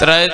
3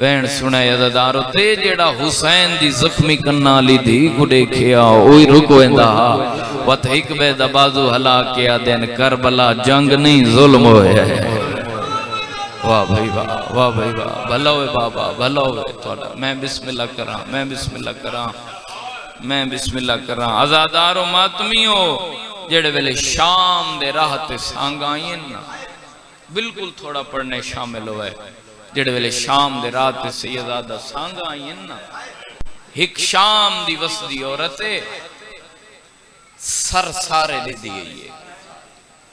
when سنے عزادارو تے جیڑا حسین دی زخمی کننا لی دی کو دیکھیا اوہی رکو اندہا وط حکبے دبازو ہلا کیا دین کربلا جنگ نہیں ظلم ہوئے ہے واہ بھائی واہ بھائی واہ بھلا ہوئے بابا بھلا ہوئے توڑا میں بسم اللہ کراں میں بسم اللہ کراں میں بسم اللہ کراں عزادارو ماتمیو جیڑے ویلے شام دے راہ تے سانگائیں نا بالکل تھوڑا پڑھنے شامل ہوئے جڑے ویلے شام دے رات سیدادہ سانگا آئین نا ایک شام دی وسدی عورتے سر سارے لے دی گئی ہے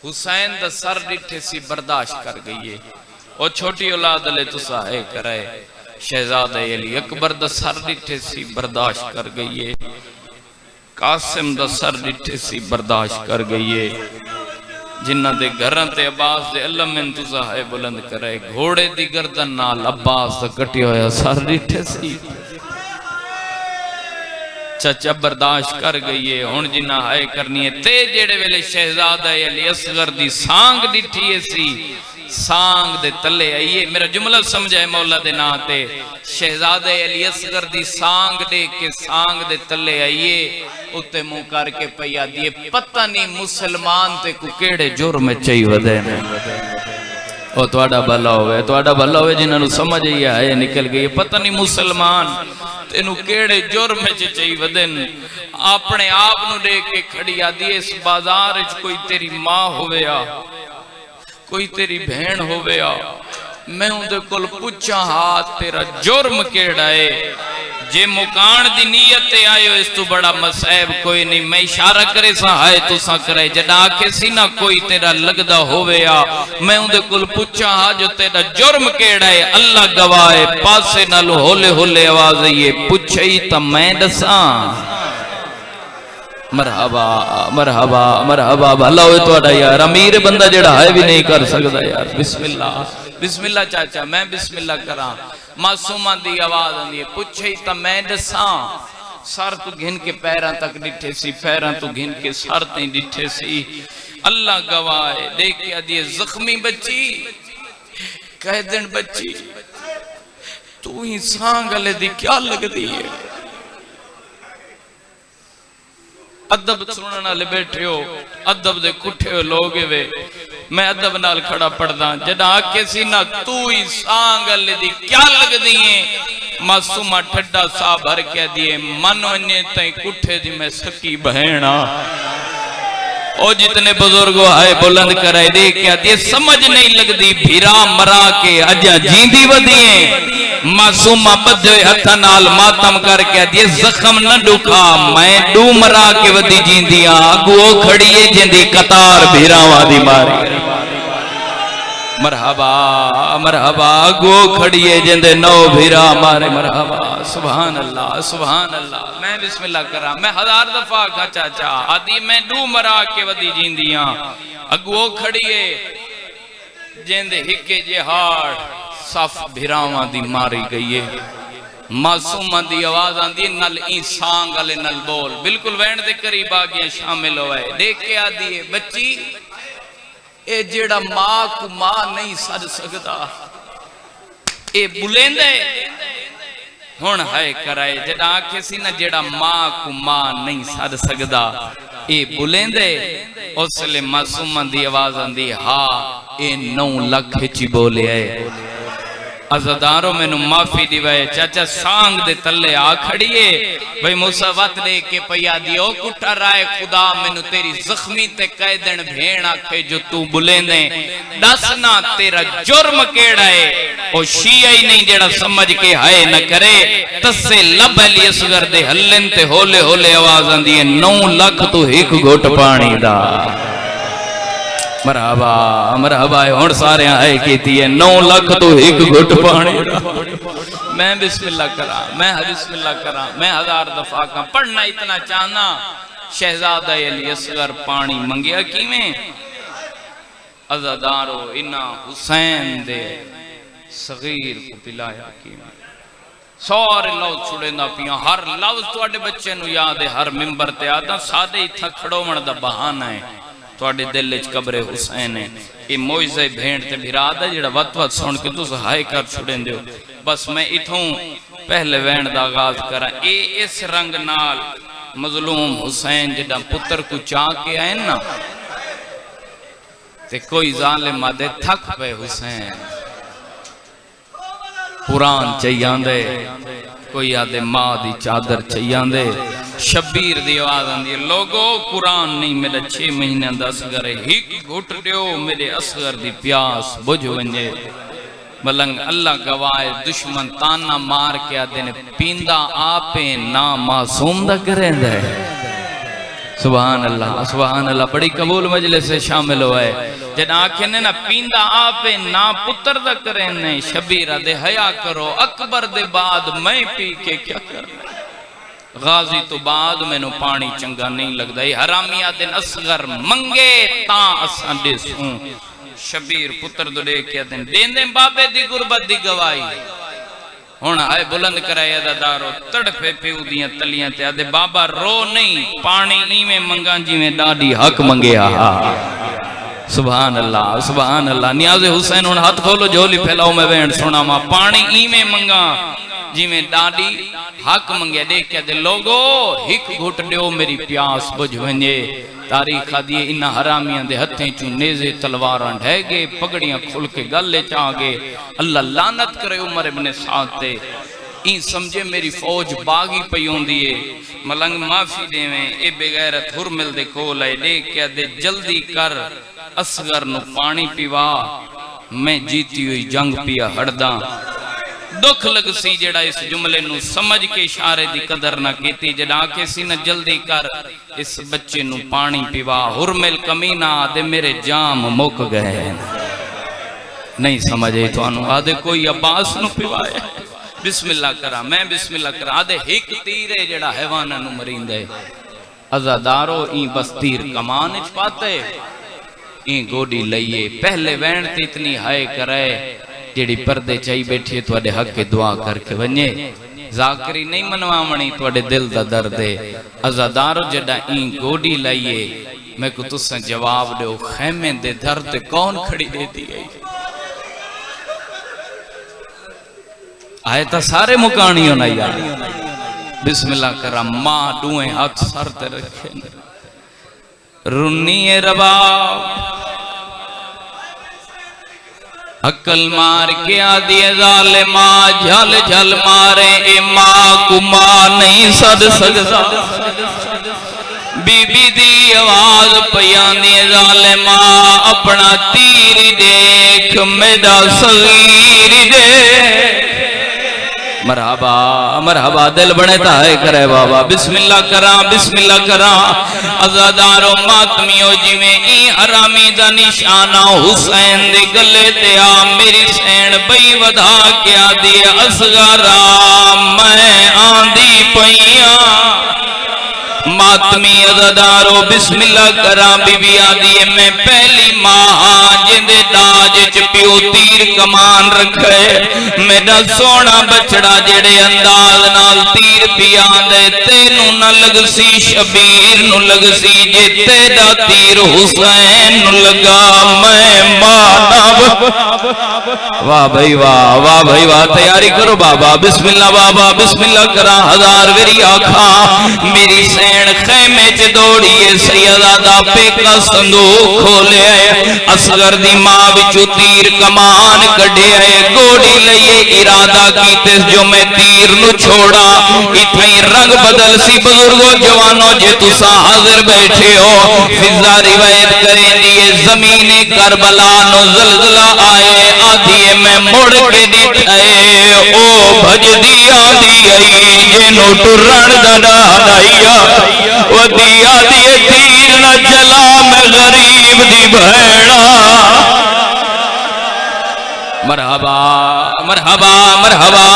حسین دا سر ڈٹھے سی برداشت کر گئی ہے اور چھوٹی اولاد لے تو ساہے کرائے شہزادہ علی اکبر دا سر ڈٹھے سی برداشت کر گئی ہے قاسم دا سر ڈٹھے سی برداشت کر گئی ہے جنہ دے گھران تے عباس دے اللہ میں انتظاہے بلند کرے گھوڑے دی گردن نال عباس دا کٹی ہویا سار ڈٹھے سی چچا برداشت کر گئی ہے ہون جنہ ہائے کرنی ہے تے جیڑے ویلے شہزادہ علی اصغر دی سانگ ڈٹھی ہے سی سانگ دے تلے آئیے میرا جملہ سمجھائے مولا دے ناتے شہزادہ علی اصغر دی سانگ دے کے سانگ دے تلے آئیے اتے منہ کر کے پیا دیئے پتہ نہیں مسلمان تے کو کیڑے جرم چاہی ودے نے او توڑا بھلا ہوئے جنہاں نو سمجھ آئے نکل گئی پتہ نہیں مسلمان تینو کیڑے جرم چاہی ودے نے اپنے آپ نو لے کے کھڑی آدھی اس بازار اچ کوئی تیری ماں ہویا کوئی تیری بہن ہویا میں ہوں دے کل پچھا ہاتھ تیرا جرم کیڑا ہے جے مکان دی نیت تے آئے ہو اس تو بڑا مسائب کوئی نہیں میں اشارہ کرے سا آئے تو سا کرے جڑا آکے سی نہ کوئی تیرا لگدہ ہویا میں ہوں دے کل پچھا ہاتھ جو تیرا جرم کیڑا ہے اللہ گواہ پاسے نہ لو ہولے ہولے آواز یہ پچھئی تا میں دساں مرحبا مرحبا مرحبا بھلا ہوئے تو اڑا یار امیر بندہ جڑا ہے بھی نہیں کر سکتا یار بسم اللہ چاچا میں بسم اللہ کراں معصومہ دی آواز آندھی پچھئی تا میں دساں سار تو گھن کے پیران تک ڈٹھے سی پیران تو گھن کے سار تیں ڈٹھے سی اللہ گواہ دیکھیا دیئے زخمی بچی کہہ دن بچی تو ہی سانگ لے دی کیا لگ دی ہے ادب سننا لے بیٹھے ہو ادب دے کٹھے ہو لوگے وے میں ادب نال کھڑا پڑھدا جڑا آکے سی نہ تو ہی سانگ لے دی کیا لگ دی ہیں معصومہ ٹھڈا سا بھر کے دیئے من ونجے تائیں کٹھے دی میں سکی بہینا او جتنے بزرگوں آئے بلند کرائے دے کیا دیئے سمجھ نہیں لگ دی بھیرا مرا کے اجا جیندی ودیئے معصومہ بدھے ہتھا نال ماتم کر کے دیئے زخم نہ ڈکھا میں ڈو مرا کے ودی جیندیاں اگو کھڑیے جیندی قطار بھیرا وادی ماری مرحبا مرحبا اگو کھڑیے جیندے نو بھیرا مارے مرحبا سبحان اللہ میں بسم اللہ کرا میں ہزار دفعہ کا چاچا آدھی میں ڈو مرا کے ودی جیندیاں اگو کھڑیے جیندے ہکے جہاڑ صف بھیراواں دی ماری گئی ہے معصومہ دی آواز آندھی نل این سانگ علی نل بول بالکل وین دے قریب آگیا شامل ہوئے دیکھ کے آدھی ہے بچی اے جیڑا ماں کو ماں نہیں سج سکتا اے بلیندے ہون ہائے کرائے جڑا آکھے سی نا جیڑا ماں کو ماں نہیں سج سکتا اے بلیندے اس لئے معصومہ دی آواز آندھی ہاں اے 9 لکھ چی بولے ہے عزداروں میں نو معافی دیوائے چاچا سانگ دے تلے آ کھڑیے بھئی موسیٰ لے کے پیا دیو کٹھا رائے خدا میں نو تیری زخمی تے قیدن بھین آکھے جو تو بلیں دیں دسنا تیرا جرم کیڑا ہے او شیعہ ہی نہیں جیڑا سمجھ کے ہائے نہ کرے تسے لب علی اصغر دے ہلن تے ہولے ہولے آواز آندھی 9 لکھ تو ایک گھٹ پانی دا مرحبا مرحبا ہون سارے آئے کیتی ہے 9 لکھ تو ایک گھٹ پانی میں بسم اللہ کرا میں بسم اللہ کرا میں ہزار دفعہ کا پڑھنا اتنا چاہنا شہزادہ علی اصغر پانی منگیا کی میں عزادارو انہا حسین دے صغیر کو پلایا کی میں سارے لفظ چھڑے نہ پیاں ہر لفظ توڑے بچے نو یاد ہے ہر ممبر تے آتا سادے ہی تھا کھڑو من دا بہانہ ہے توڑے دل اچ قبر حسین ہے یہ موجزہ بھینٹ تے بھیرا دا جڑا وط وط سن کے تو سہائے کر چھڑیں دیو بس میں اتھوں پہلے وین دا آغاز کرا اے اس رنگ نال مظلوم حسین جدہ پتر کو چاہ کے آئیں نا تے کوئی ظالم آدھے تھک پہ حسین قرآن چاہیان دے کوئی آدھے ماں دی چادر چاہیان دے شبیر دی آواز آندھی لوگو قرآن نہیں میرے 6 مہینے دا اصغر ہے ہک گھٹ دیو میرے اصغر دی پیاس بجھ ونجے ملنگ اللہ گوائے دشمن تانا مار کے آدھے نے پیندہ آپے نا معصوم دا کریں دے سبحان اللہ بڑی قبول مجلس سے شامل ہوئے جن آنکھیں نے نا پیندہ آپے نا پتر دا کریں نے شبیرہ دے حیاء کرو اکبر دے بعد میں پی کے کیا کرنا غازی تو بعد میں نو پانی چنگا نہیں لگ دائی حرامیہ دن اصغر منگے تاں اساں دے سوں شبیر پتر دو لے کیا دن دین دیں بابے دی غربت دی گوائی ہونا آئے بلند کرائے عددارو تڑپے پیو دیاں تلیاں تے آدھے بابا رو نہیں پانی ایمیں منگا جی میں ڈاڈی حق منگے آہا سبحان اللہ نیاز حسین ان ہاتھ کھولو جھولی پھیلاؤ میں بینڈ سنا ماں پانی ایمیں منگا جی میں ڈاڈی حق منگے دیکھ کیا دے لوگو ہک گھٹ دیو میری پیاس بجھ ونجے تاریخ آدھیے انہا حرامیاں دے ہتھیں چون نیزے تلواراں ڈھے گے پگڑیاں کھل کے گلے چاہ گے اللہ لعنت کرے عمر ابن سعد تے این سمجھے میری فوج باغی پیون دیئے ملنگ معافی دے میں اے بغیرت ہرمل دے کھولے دیکھ کیا دے جلدی کر اصغر نو پانی پیوا میں جیتی ہوئی جنگ پیا ہڑداں دکھ لگ سی جڑا اس جملے نو سمجھ کے اشارے دی قدر نہ کیتی جڑا کے سی نہ جلدی کر اس بچے نو پانی پیوا ہرمل کمینہ آدھے میرے جام مک گئے نہیں سمجھے تو انو آدھے کوئی عباس نو پیوائے بسم اللہ کرا میں بسم اللہ کرا آدھے ہک تیرے جڑا حیوانہ نو مرین دے عزادارو این بس تیر کمان اچ پاتے این گوڑی لئیے پہلے وین تی اتنی ہائے کرے جیڑی پردے چاہی بیٹھئے تو اڈے حق کے دعا کر کے ونجے ذاکری نہیں منوامنی تو اڈے دل دا دردے عزادارو جڑا این گوڑی لائیے میں کو تُس سے جواب دے خیمے دے درد کون کھڑی دیتی گئی آئے تا سارے مکانیوں نہ یاد بسم اللہ کرم ماں ڈوئیں ہاتھ سر تے رکھے رنی رباب عقل مار کے آدھی ظالمہ جھل جھل مارے اے ماں کو ماں نہیں صد سکتا بی بی دی آواز پیانی ظالمہ اپنا تیر دیکھ میرا صغیر دے مرحبا دل بڑے تاہے کرے بابا بسم اللہ کرا عزادارو ماتمیو جی میں ای حرامی دا نشانہ حسین دے گلے تے آ میری سین بئی ودا کیا دی اصغرا میں آندھی پئیاں ماتمی عزادارو بسم اللہ کرا بی بی آدھی میں پہلی ماں جندے داج چپیو تیر کمان رکھے میرا سونا بچڑا جڑے انداز نال تیر پیان دے تینو نہ لگ سی شبیر نو لگ سی جے تیرا تیر حسین نو لگا میں مانا واہ بھائی واہ تیاری کرو بابا بسم اللہ کرا ہزار ویری آکھا میری سین خیمے چ دوڑیے سیدہ پہ کا صندوق کھولے اصغر دی ماں وچوں تیر کمان کڈھے گوڑی لئیے ارادہ کیتے جو میں تیر نو چھوڑا اتھائی رنگ بدل سی بزرگو جوانو جے تسا حاضر بیٹھے ہو فضا روایت کریں دیئے زمین کربلا نو زلزلہ آئے آدھیے میں مڑ کے دیکھائے او بھج دیا دیئی جنو ٹرن دنا دائیا وہ دیا دیئے تیر نہ چلا میں غریب دی بھیڑا مرحبا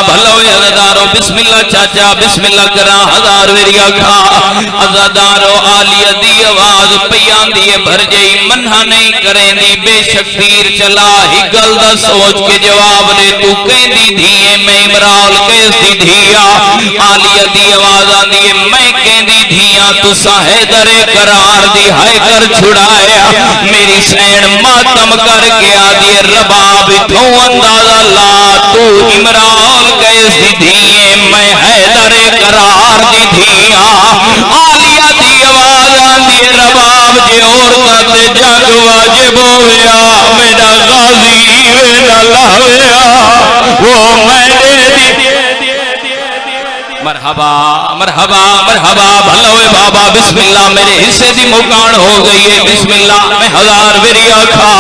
بھلو عزادارو بسم اللہ چاچا بسم اللہ کرا ہزار ویری آکھا عزادارو آلیہ دی آواز پیان دیئے بھر جئی منہ نہیں کریں دی بے شک تیر چلا ہی گل دا سوچ کے جواب دے تو کہیں دی دھیئے میں امرال کیسی دھیا آلیہ دی آواز آدھیے میں کہیں دی دھیا تو ساہے در قرار دی ہائے کر چھڑایا میری سین ماتم کر کے آدھیے رباب تھو اندازہ لا تو امرال انگریز دی دھییں میں حیدر قرار دی دھیاں آلیہ دی آواز آندی رباب جے عورتاں تے جنگ واجب ہویا میرا غازی وے نہ لاویا وہ میں دے دی مرحبا مرحبا مرحبا بھلوے بابا بسم اللہ میرے حصے دی مکان ہو گئی ہے بسم اللہ میں ہزار وریا کھا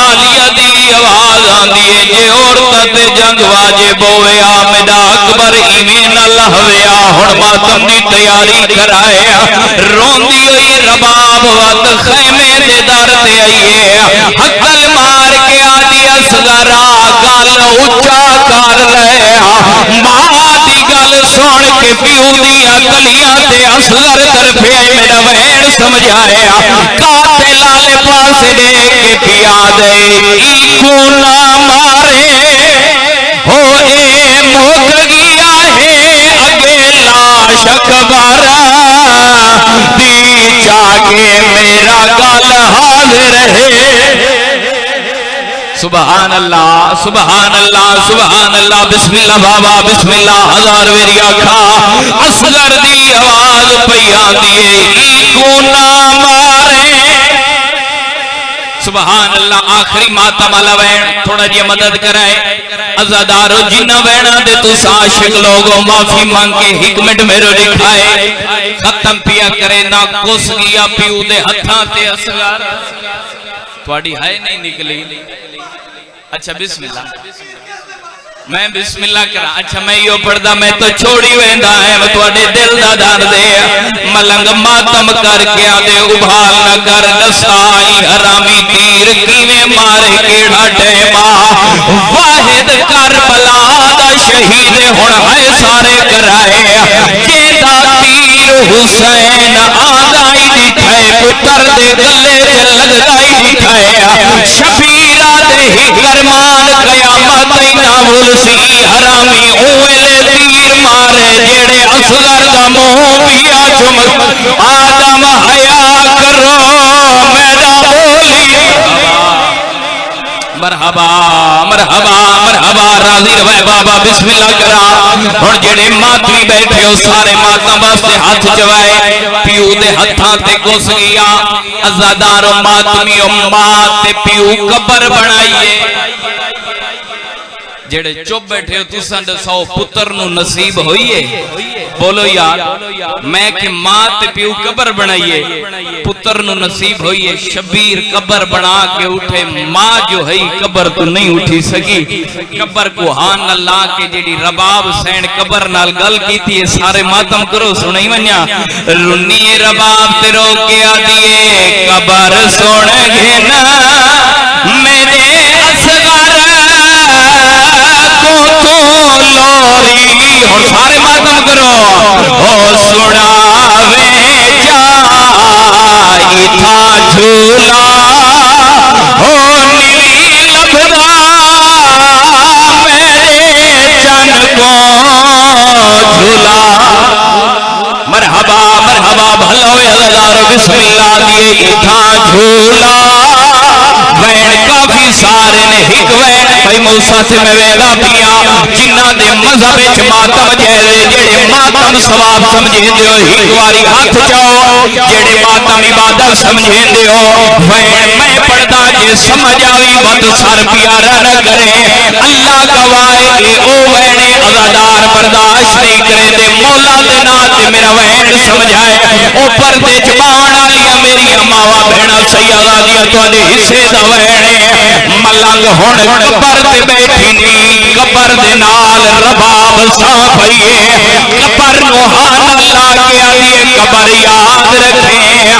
آلیہ دی آواز آندی ہے جے عورتاں تے جنگ واجب ہویا میرا اکبر ایویں نہ لہویا ہن ماتم دی تیاری کرایا روندی ہوئی رباب وقت خیمے دے در تے آئیے حقل مار کے آدی اصغرا گل اونچا کر لے ماں دی گل سن کے پیو دیا گلیاں تے اصغر طرفے میرا وین سمجھایا قاتل والے پاسے دے کے پیا دے کو نہ مارے ہو اے مک گیا ہے اگے لاش اکبر دی جاگے میرا گل حاضر ہے سبحان اللہ سبحان اللہ سبحان اللہ بسم اللہ بابا بسم اللہ ہزار وریا کھا اصغر دی آواز پئی آندی کو نہ مارے سبحان اللہ آخری ماتم والا وین تھوڑا جی مدد کرائے عزادارو جنہ وینا دے تو عاشق لوگوں معافی مانگ کے حکمت میرے لکھائے ختم پیا کرے نہ کس گیا پیو دے ہتھاں تے اصغر تھوڑی ہائے نہیں نکلی اچھا بسم اللہ میں بسم اللہ کرا اچھا میں یہ پڑھدا میں تو چھوڑی ویندا ہے میں تواڈے دل دا ڈر دے ملنگ ماتم کر کے آدے ابھال نہ کر دسائی حرامی تیر کیویں مارے کیڑا ٹیما واحد کربلا دا شہید ہن ہے سارے کرائے جیڑا تیر حسین آدائی دکھائے پتر دے گلے تے لگدائی دکھائے شبیرہ دے ہی کرمان قیامت ناول سی حرامی اوے تیر مارے جڑے اصغر دا منہ پیا چمک آدم حیا کرو میرا بولی مرحبا مرحبا مرحبا راضی روائے بابا بسم اللہ کرا اور جڑے ماتمی بیٹھے ہو سارے ماتم واسطے ہاتھ چوائے پیو دے ہتھاں تے گھس گیا عزادار و ماتمی و مات تے پیو قبر بنائیے جڑے چپ بیٹھے ہو تساں دساؤ پتر نو نصیب ہوئیے بولو یار میں کہ ماں تے پیو قبر بنائیے پتر نو نصیب ہوئیے شبیر قبر بنا کے اٹھے ماں جو ہے قبر تو نہیں اٹھی سکی قبر کو ہان اللہ کے جڑی رباب سین قبر نال گل کی تھی سارے ماتم کرو سنائی منیا رنی رباب تے رو کے آدیے قبر سن گھنا میرے اصغر لوری اور سارے ماتم کرو او سڑاوے جائی تھا جھولا او نیلی لبدا میرے جن کو جھولا مرحبا مرحبا بھلوے ہزاروں بسم اللہ دیے تھا جھولا وین کافی سارے نے ہک وین بھائی موسیٰ سے میں ویدہ پیا جنہ دے مذہب اچھ ماتم جیرے جیڑے ماتم ثواب سمجھیں دے ہو ہک واری ہاتھ جاؤ جیڑے ماتم عبادت سمجھیں دے ہو وین میں پڑھدا جے سمجھ آئی بند سر پیارا نہ کرے اللہ گوائے کہ او وینے عزادار برداشت نہیں کرے دے مولا دے ناتے میرا وین سمجھائے اوپر دے جمانا لیا میری اماوہ بھیڑا سیادہ دیا تو آدھے حصے دا وینے ملنگ ہون قبر دے بیٹھی نہیں قبر دے نال رباب صافئیے قبر نوحان اللہ کے آدھے قبر یاد رکھیں